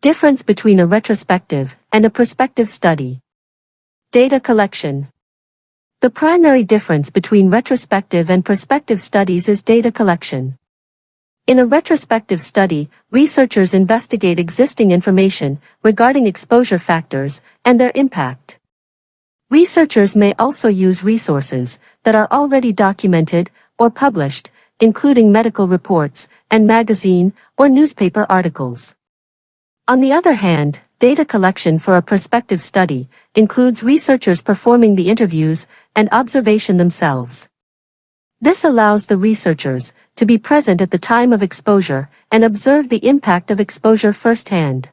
Difference between a retrospective and a prospective study. Data collection. The primary difference between retrospective and prospective studies is data collection. In a retrospective study, researchers investigate existing information regarding exposure factors and their impact. Researchers may also use resources that are already documented or published, including medical reports and magazine or newspaper articles. On the other hand, data collection for a prospective study includes researchers performing the interviews and observation themselves. This allows the researchers to be present at the time of exposure and observe the impact of exposure firsthand.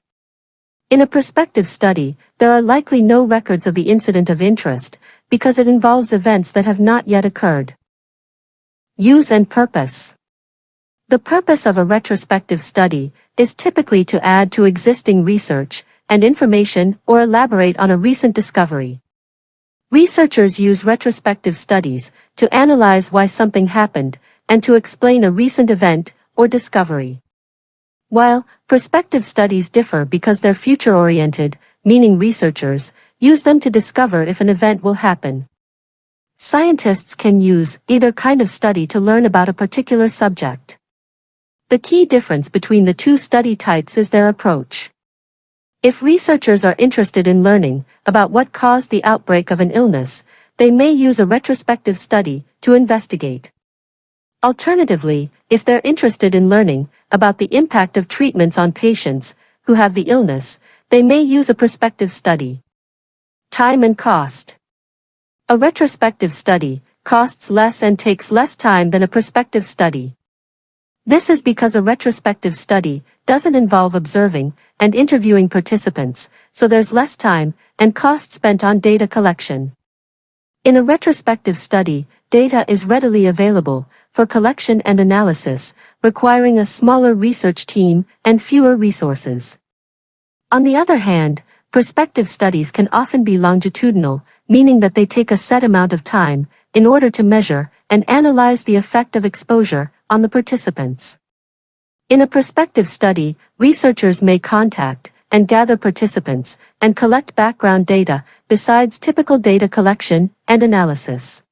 In a prospective study, there are likely no records of the incident of interest because it involves events that have not yet occurred. Use and purpose. The purpose of a retrospective study is typically to add to existing research and information or elaborate on a recent discovery. Researchers use retrospective studies to analyze why something happened and to explain a recent event or discovery. While prospective studies differ because they're future-oriented, meaning researchers use them to discover if an event will happen. Scientists can use either kind of study to learn about a particular subject. The key difference between the two study types is their approach. If researchers are interested in learning about what caused the outbreak of an illness, they may use a retrospective study to investigate. Alternatively, if they're interested in learning about the impact of treatments on patients who have the illness, they may use a prospective study. Time and cost. A retrospective study costs less and takes less time than a prospective study. This is because a retrospective study doesn't involve observing and interviewing participants, so there's less time and cost spent on data collection. In a retrospective study, data is readily available for collection and analysis, requiring a smaller research team and fewer resources. On the other hand, prospective studies can often be longitudinal, meaning that they take a set amount of time in order to measure and analyze the effect of exposure on the participants. In a prospective study, researchers may contact and gather participants and collect background data besides typical data collection and analysis.